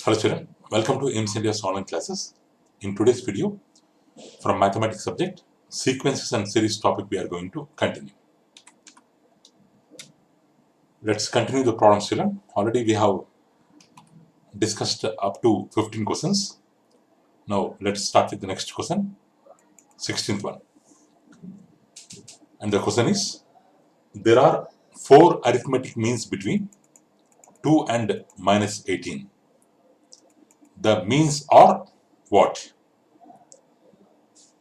Hello children, welcome to AIMS India's online classes. In today's video, from mathematics subject, sequences and series topic we are going to continue. Let's continue the problems children. Already we have discussed up to 15 questions. Now let's start with the next question, 16th one. And the question is, there are 4 arithmetic means between 2 and minus 18. The means are what?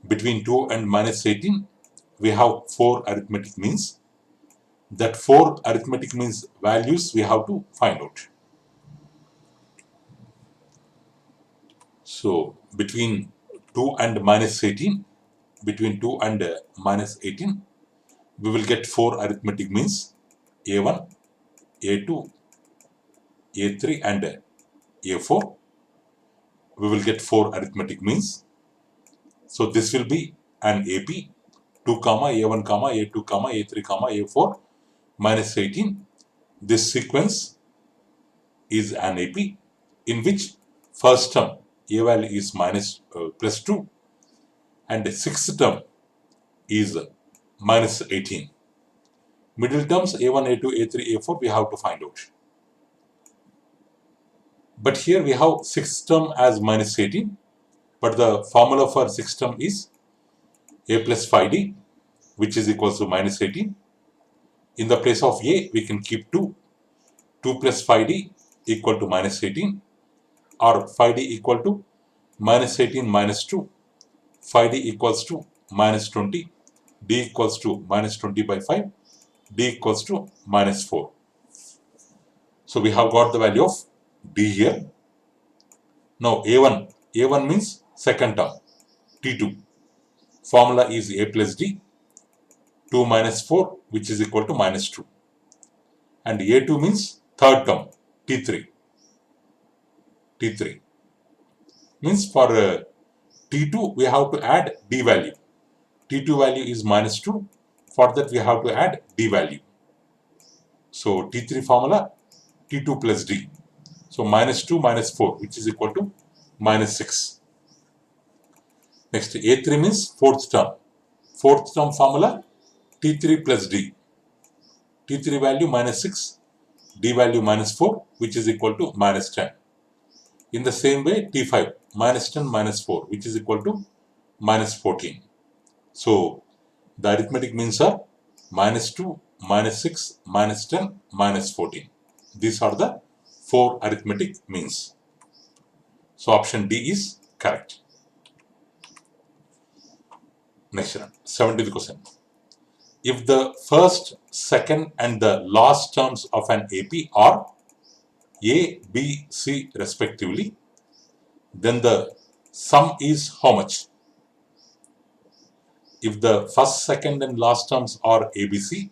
Between 2 and minus 18, we have 4 arithmetic means. That 4 arithmetic means values we have to find out. So between 2 and minus 18, between 2 and minus 18, we will get 4 arithmetic means A1, A2, A3 and A4. We will get 4 arithmetic means. So this will be an AP, 2 comma A1 comma A2 comma A3 comma A4 minus 18. This sequence is an AP in which first term A value is plus 2 and the sixth term is minus 18. Middle terms A1, A2, A3, A4 we have to find out. But here we have sixth term as minus 18, but the formula for sixth term is A plus 5D, which is equals to minus 18. In the place of A, we can keep 2. 2 plus 5D equal to minus 18, or 5D equal to minus 18 minus 2. 5D equals to minus 20. D equals to minus 20 by 5. D equals to minus 4. So we have got the value of D here. Now A1 means second term, T2. Formula is A plus D, 2 minus 4, which is equal to minus 2. And A2 means third term, T3. Means for T2 we have to add D value. T2 value is minus 2. For that we have to add D value. So T3 formula, T2 plus D. So minus 2 minus 4, which is equal to minus 6. Next, A3 means fourth term. Fourth term formula, T3 plus D. T3 value minus 6, D value minus 4, which is equal to minus 10. In the same way, T5, minus 10 minus 4, which is equal to minus 14. So the arithmetic means are minus 2, minus 6, minus 10, minus 14. These are the 4 arithmetic means. So option D is correct. Next one, 70th question. If the first, second and the last terms of an AP are A, B, C respectively, then the sum is how much? If the first, second and last terms are ABC,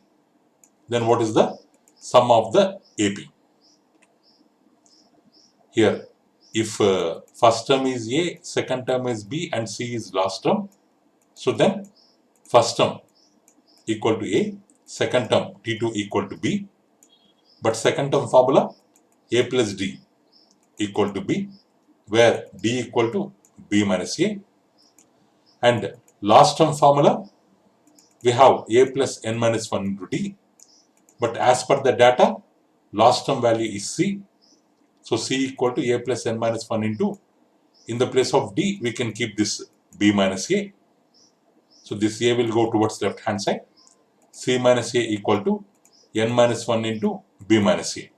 then what is the sum of the AP? Here, if first term is A, second term is B and C is last term, so then first term equal to A, second term T2 equal to B, but second term formula A plus D equal to B, where D equal to B minus A, and last term formula we have A plus N minus 1 into D, but as per the data, last term value is C, so C equal to A plus N minus 1 into, in the place of D we can keep this B minus A, so this A will go towards left hand side, C minus A equal to N minus 1 into B minus A,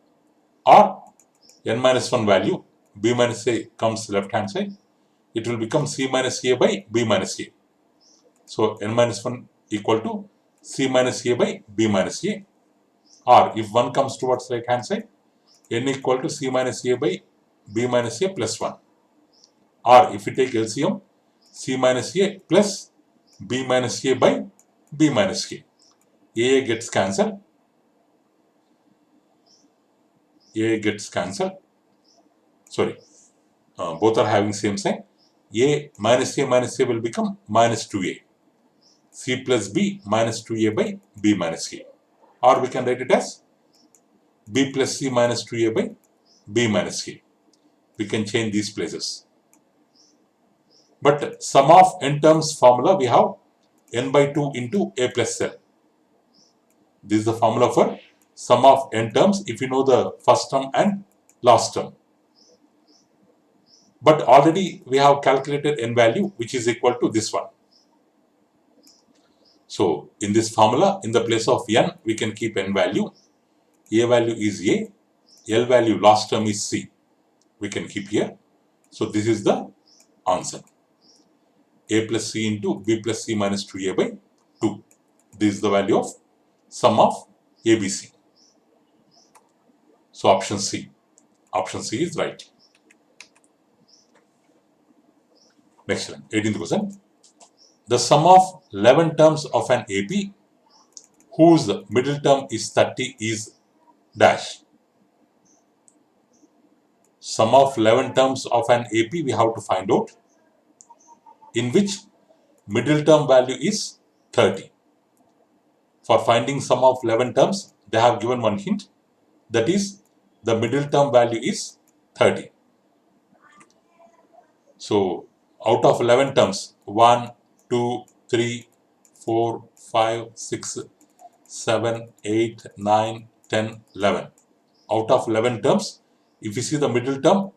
or N minus 1 value, B minus A comes left hand side, it will become C minus A by B minus A. So N minus 1 equal to C minus A by B minus A, or if 1 comes towards right hand side, N equal to C minus A by B minus A plus 1, or if we take LCM, C minus A plus B minus A by B minus A. A gets cancelled, sorry, both are having same sign. A minus A will become minus 2A. C plus B minus 2A by B minus A. Or we can write it as B plus C minus 2A by B minus A. we can change these places. But sum of n terms formula, we have n by 2 into a plus l. This is the formula for sum of n terms if you know the first term and last term. But already we have calculated n value, which is equal to this one. So in this formula, in the place of n, we can keep n value. A value is A, L value last term is C. We can keep here. So this is the answer. A plus C into B plus C minus 2A by 2. This is the value of sum of ABC. So option C. Option C is right. Next one, 18th question. The sum of 11 terms of an AP whose middle term is 30 is dash. Sum of 11 terms of an AP we have to find out, in which middle term value is 30. For finding sum of 11 terms, they have given one hint, that is the middle term value is 30. So out of 11 terms, 1, 2, 3, 4, 5, 6, 7, 8, 9, 10, 11. Out of 11 terms, if you see the middle term,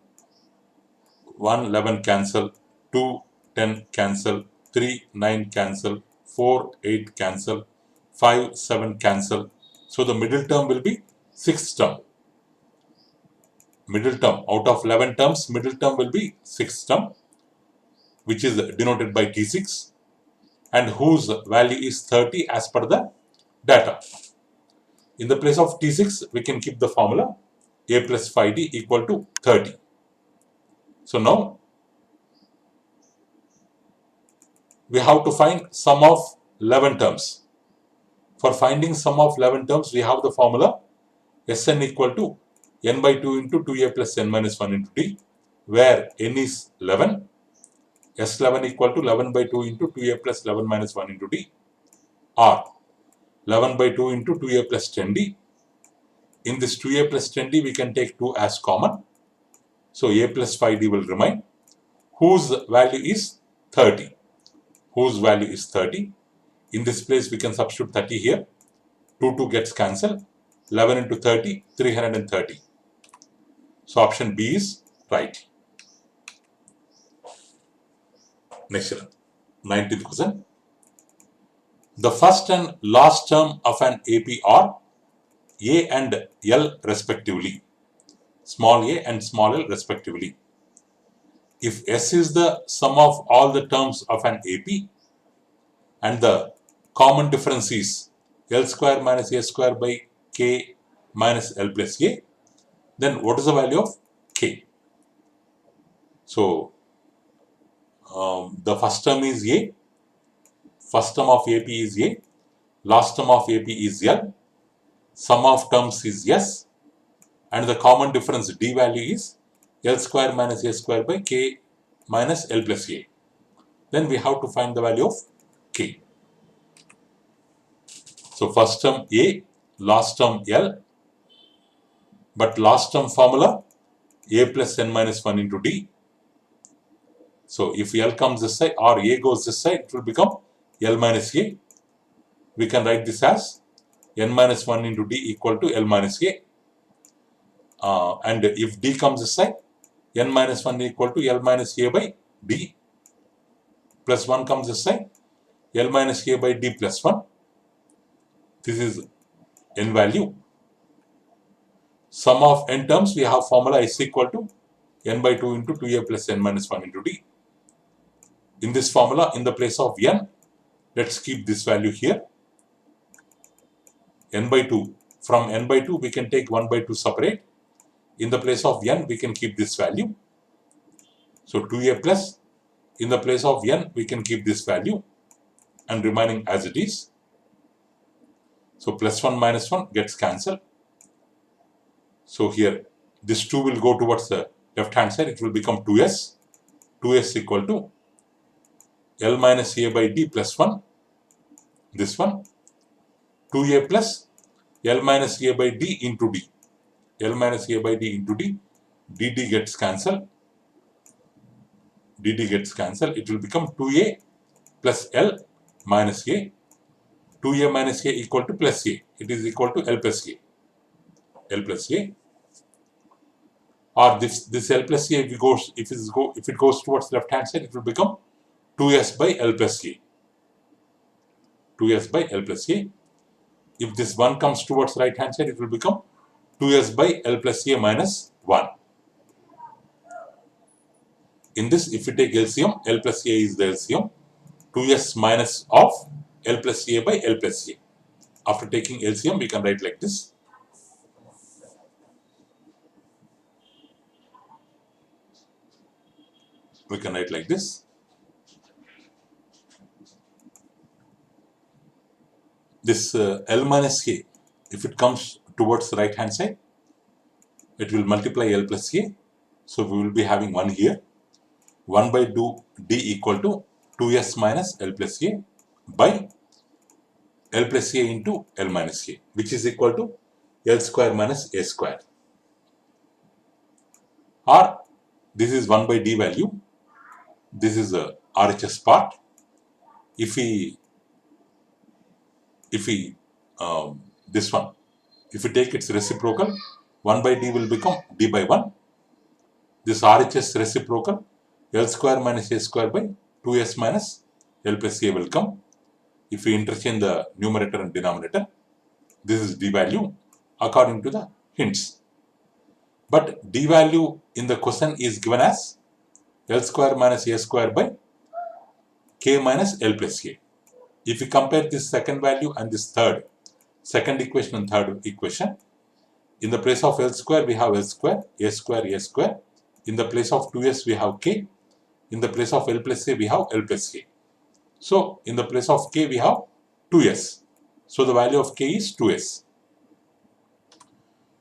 1, 11 cancel, 2, 10 cancel, 3, 9 cancel, 4, 8 cancel, 5, 7 cancel. So the middle term will be 6th term. Middle term, out of 11 terms, middle term will be 6th term, which is denoted by T6, and whose value is 30 as per the data. In the place of T6, we can keep the formula A plus 5D equal to 30. So now we have to find sum of 11 terms. For finding sum of 11 terms, we have the formula Sn equal to n by 2 into 2a plus n minus 1 into d, where n is 11. S11 equal to 11 by 2 into 2a plus 11 minus 1 into d, or 11 by 2 into 2a plus 10d. In this 2a plus 10d, we can take 2 as common. So a plus 5d will remain, whose value is 30. Whose value is 30. In this place, we can substitute 30 here. 2 gets cancelled. 11 into 30, 330. So option B is right. Next one, 19th question. The first and last term of an AP are A and L respectively. Small a and small l respectively. If S is the sum of all the terms of an AP and the common difference is L square minus A square by K minus L plus A, then what is the value of K? So the first term is A, first term of AP is A, last term of AP is L, sum of terms is S, and the common difference D value is L square minus A square by K minus L plus A. Then we have to find the value of K. So first term A, last term L, but last term formula A plus n minus 1 into D. So if L comes this side or A goes this side, it will become L minus A. We can write this as n minus 1 into D equal to L minus A. And if D comes this side, n minus 1 equal to L minus A by D, plus 1 comes this side, L minus A by D plus 1. This is n value. Sum of n terms, we have formula is equal to n by 2 into 2a plus n minus 1 into d. In this formula, in the place of n, let's keep this value here. N by 2. From n by 2, we can take 1 by 2 separate. In the place of n, we can keep this value. So 2a plus, in the place of n, we can keep this value and remaining as it is. So plus 1 minus 1 gets cancelled. So here, this 2 will go towards the left hand side. It will become 2s. 2s equal to L minus A by D plus 1. This one. 2a plus L minus A by D into D. L minus A by D into D. dd gets cancelled, it will become 2a plus L minus A, 2a minus A equal to plus A, it is equal to L plus A, or this L plus A, if it goes towards left hand side, it will become 2s by L plus A, 2s by L plus A. If this 1 comes towards right hand side, it will become 2s by L plus A minus 1. In this, if we take LCM, L plus A is the LCM, 2s minus of L plus A by L plus A. After taking LCM, we can write like this. We can write like this. This L minus A, if it comes towards the right hand side, it will multiply L plus A. So we will be having 1 here. 1 by 2 D equal to 2s minus L plus A by L plus A into L minus A, which is equal to L square minus A square. Or this is 1 by D value. This is the RHS part. If we this one, if we take its reciprocal, 1 by D will become D by 1. This RHS reciprocal, L square minus A square by 2s minus L plus A will come. If we interchange the numerator and denominator, this is D value according to the hints. But D value in the question is given as L square minus A square by K minus L plus A. If we compare this second value and this second equation and third equation, in the place of L square we have L square, A square, A square. In the place of 2s we have K. In the place of L plus A we have L plus K. So in the place of K we have 2s. So the value of K is 2s.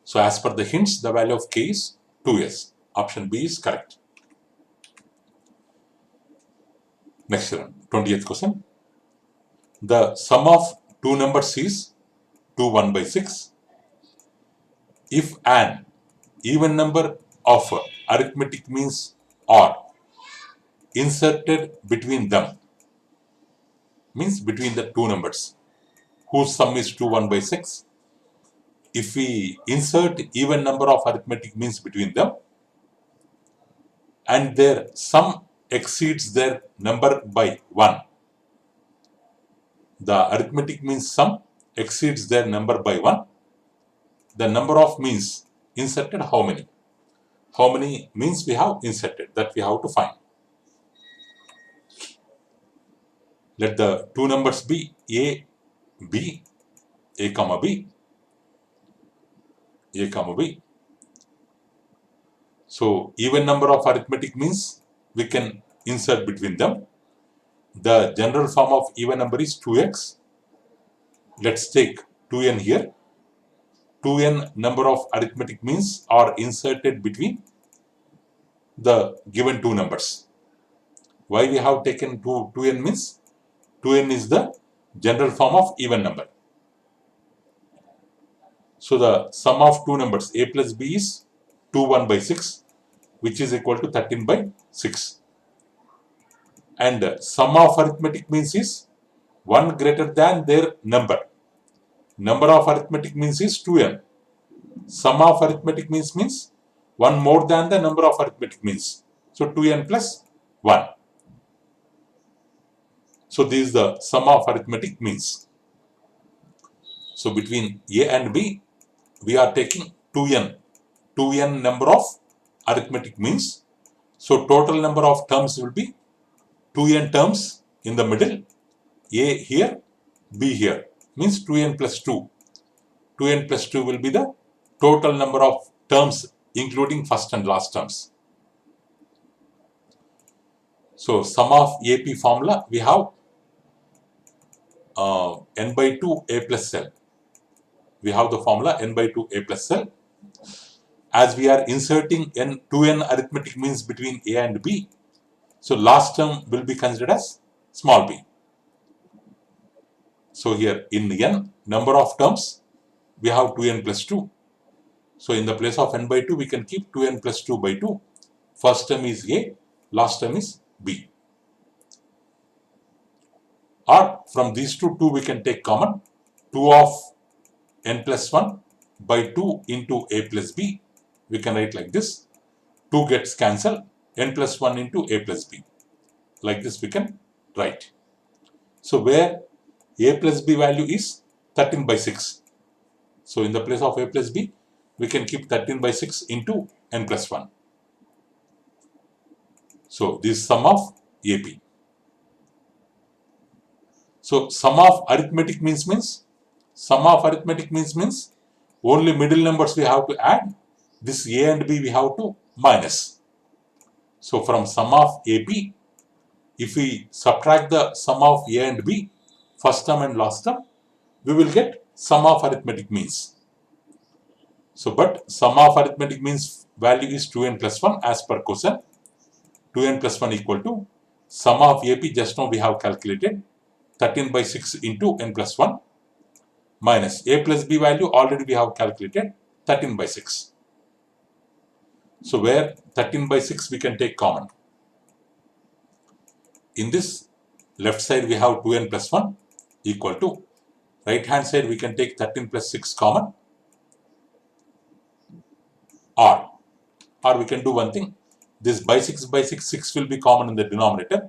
So as per the hints, the value of K is 2s. Option B is correct. Next one, 20th question. The sum of two numbers is 2 1 by 6. If an even number of arithmetic means are inserted between them, means between the two numbers whose sum is 2 1 by 6. If we insert even number of arithmetic means between them and their sum exceeds their number by 1, the arithmetic means sum exceeds their number by 1, the number of means inserted how many? How many means we have inserted, that we have to find. Let the two numbers be A, B, A comma B, A comma B. So even number of arithmetic means we can insert between them. The general form of even number is 2x. Let's take 2n here. 2n number of arithmetic means are inserted between the given two numbers. Why we have taken 2n means 2n is the general form of even number. So the sum of two numbers A plus B is 2 1 by 6, which is equal to 13 by 6. And sum of arithmetic means is 1 greater than their number. Number of arithmetic means is 2n. Sum of arithmetic means 1 more than the number of arithmetic means. So 2n plus 1. So this is the sum of arithmetic means. So between A and B, we are taking 2n number of arithmetic means. So total number of terms will be 2n terms in the middle, A here, B here, means 2n plus 2. 2n plus 2 will be the total number of terms including first and last terms. So sum of AP formula, we have n by 2 A plus L. We have the formula n by 2 A plus L. As we are inserting 2n arithmetic means between A and B, so last term will be considered as small b. So here in n number of terms, we have 2n plus 2. So in the place of n by 2, we can keep 2n plus 2 by 2. First term is A, last term is B. Or from these two we can take common. 2 of n plus 1 by 2 into A plus B. We can write like this. 2 gets cancelled. N plus 1 into A plus B. Like this we can write. So where A plus B value is 13 by 6. So in the place of A plus B, we can keep 13 by 6 into n plus 1. So this is sum of AP. So sum of arithmetic means only middle numbers we have to add. This A and B we have to minus. So from sum of AP, if we subtract the sum of A and B, first term and last term, we will get sum of arithmetic means. So but sum of arithmetic means value is 2n plus 1 as per question. 2n plus 1 equal to sum of AP, just now we have calculated 13 by 6 into n plus 1 minus A plus B value already we have calculated 13 by 6. So where 13 by 6 we can take common. In this left side we have 2n plus 1 equal to right hand side we can take 13 plus 6 common, or we can do one thing. This by 6 by 6, 6 will be common in the denominator.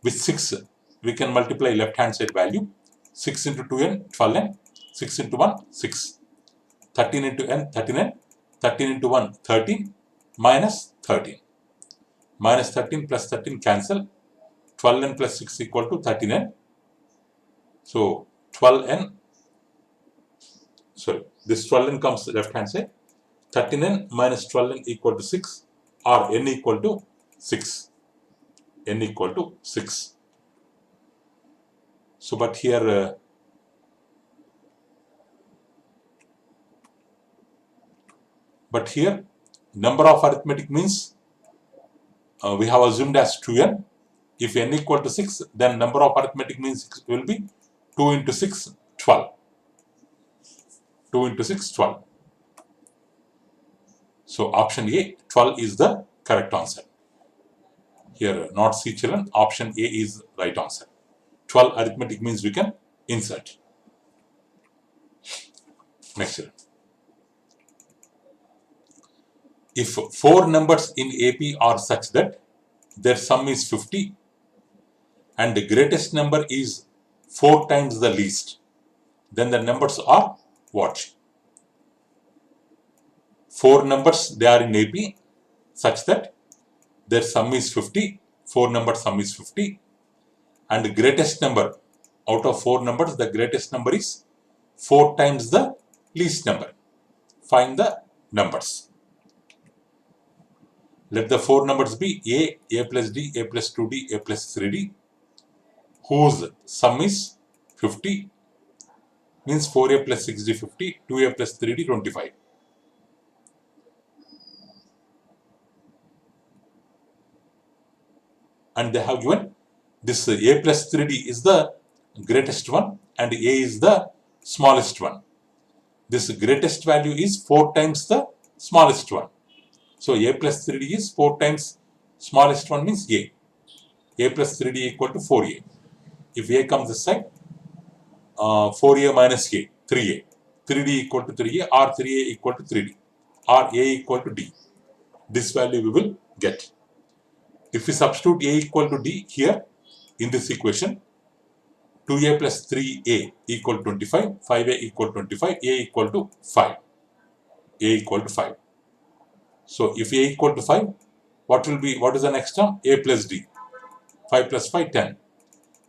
With 6 we can multiply left hand side value. 6 into 2n 12n, 6 into 1 6, 13 into n 13n, 13 into 1 13, minus 13. Minus 13 plus 13 cancel. 12n plus 6 equal to 13n. So 12n, sorry, this 12n comes left hand side. 13n minus 12n equal to 6, or n equal to 6. N equal to 6. So but here number of arithmetic means we have assumed as 2n. If n equal to 6, then number of arithmetic means will be 2 into 6, 12. 2 into 6, 12. So option A, 12 is the correct answer. Here, not C children, option A is right answer. 12 arithmetic means we can insert. Next children. If 4 numbers in AP are such that their sum is 50 and the greatest number is 4 times the least, then the numbers are what? 4 numbers they are in AP such that their sum is 50, 4 number sum is 50, and the greatest number out of 4 numbers, the greatest number is 4 times the least number. Find the numbers. Let the 4 numbers be A plus D, A plus 2D, A plus 3D, whose sum is 50, means 4A plus 6D 50, 2A plus 3D 25. And they have given this A plus 3D is the greatest one and A is the smallest one. This greatest value is 4 times the smallest one. So A plus 3D is 4 times smallest one means A. A plus 3D equal to 4A. If A comes this side, 4A minus A, 3A. 3D equal to 3A, or 3A equal to 3D, or A equal to D. This value we will get. If we substitute A equal to D here in this equation, 2A plus 3A equal to 25, 5A equal to 25, A equal to 5. A equal to 5. So if A equal to 5, what is the next term? A plus D. 5 plus 5, 10.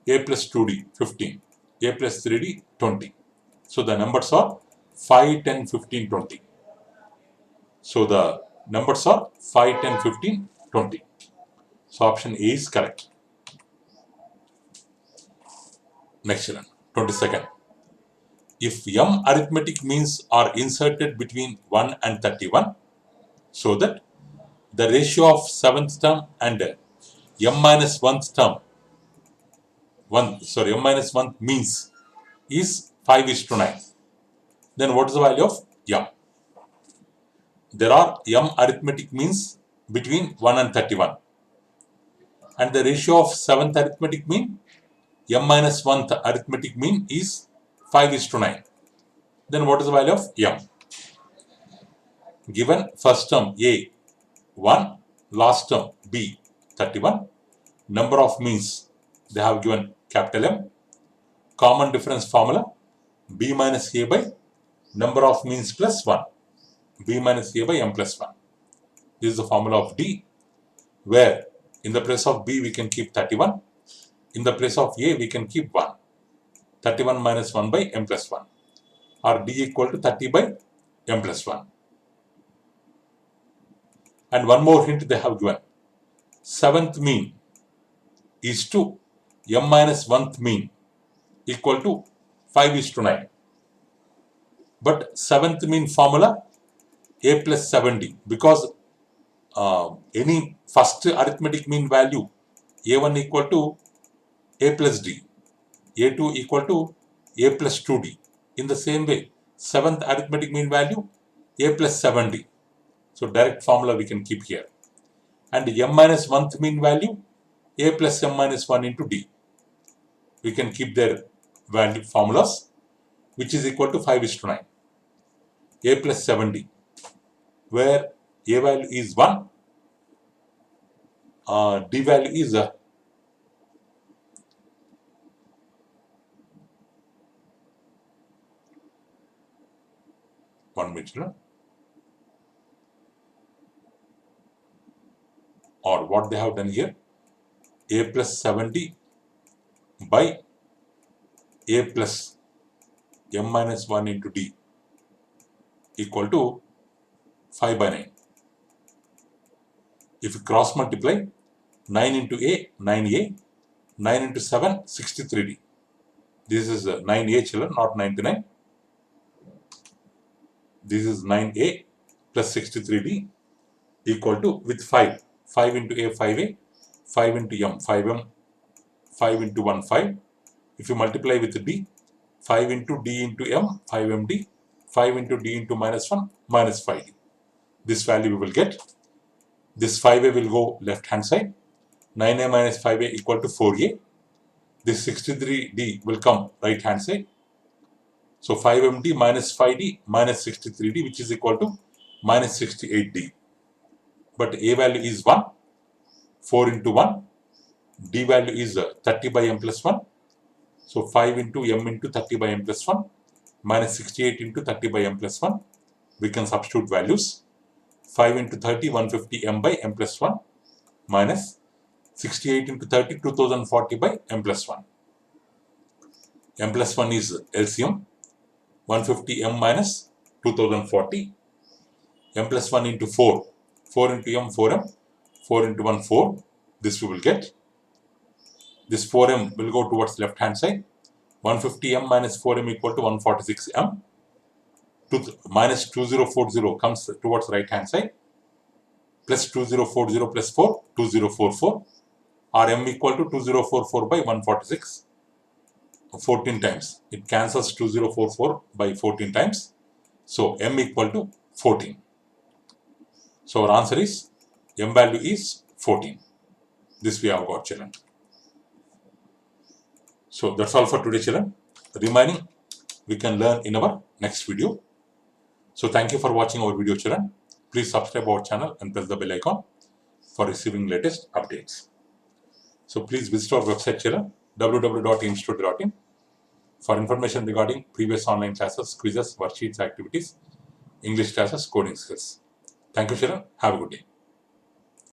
A plus 2D, 15. A plus 3D, 20. So the numbers are 5, 10, 15, 20. So the numbers are 5, 10, 15, 20. So option A is correct. Next children, 22nd. If m arithmetic means are inserted between 1 and 31, so that the ratio of 7th term and m minus 1th term, m minus 1 means is 5:9. Then what is the value of m? there are m arithmetic means between 1 and 31. And the ratio of 7th arithmetic mean, m minus 1th arithmetic mean is 5:9. Then what is the value of m? Given first term a 1, last term b 31, number of means they have given capital M, common difference formula b minus a by number of means plus 1, b minus a by m plus 1. This is the formula of D, where in the place of b we can keep 31, in the place of a we can keep 1. 31 minus 1 by m plus 1, or D equal to 30 by m plus 1. And one more hint they have given. 7th mean is to m minus 1th mean equal to 5:9. But 7th mean formula a plus 70, because any first arithmetic mean value a1 equal to a plus d, a2 equal to a plus 2d. In the same way, 7th arithmetic mean value a plus 70. So direct formula we can keep here. And m minus 1th mean value a plus m minus 1 into d. We can keep their value formulas, which is equal to 5:9. A plus 70, where a value is 1, d value is 1 meter. Or what they have done here, a plus 70 by a plus m minus 1 into d equal to 5/9. If you cross multiply, 9 into a, 9a, 9 into 7, 63d. This is 9a children, not 99. This is 9a plus 63d equal to, with 5. 5 into a, 5a, 5 into m, 5m, 5 into 1, 5. If you multiply with d, 5 into d into m, 5md, 5 into d into minus 1, minus 5d. This value we will get. This 5a will go left hand side. 9a minus 5a equal to 4a. This 63d will come right hand side. So 5md minus 5d minus 63d, which is equal to minus 68d. But a value is 1, 4 into 1, d value is 30 by m plus 1. So 5 into m into 30 by m plus 1 minus 68 into 30 by m plus 1. We can substitute values. 5 into 30, 150 m by m plus 1 minus 68 into 30, 2040 by m plus 1. M plus 1 is LCM. 150 m minus 2040. M plus 1 into 4. 4 into m, 4m. 4 into 1, 4. This we will get. This 4m will go towards left hand side. 150m minus 4m equal to 146m. Minus 2040 comes towards right hand side. Plus 2040 plus 4, 2044. Or m equal to 2044 by 146. 14 times. It cancels 2044 by 14 times. So m equal to 14. So our answer is m value is 14. This we have got, children. So that's all for today, children. Remaining we can learn in our next video. So thank you for watching our video, children. Please subscribe our channel and press the bell icon for receiving latest updates. So please visit our website, children, www.aimstudio.in, for information regarding previous online classes, quizzes, worksheets, activities, English classes, coding skills. Thank you, children. Have a good day.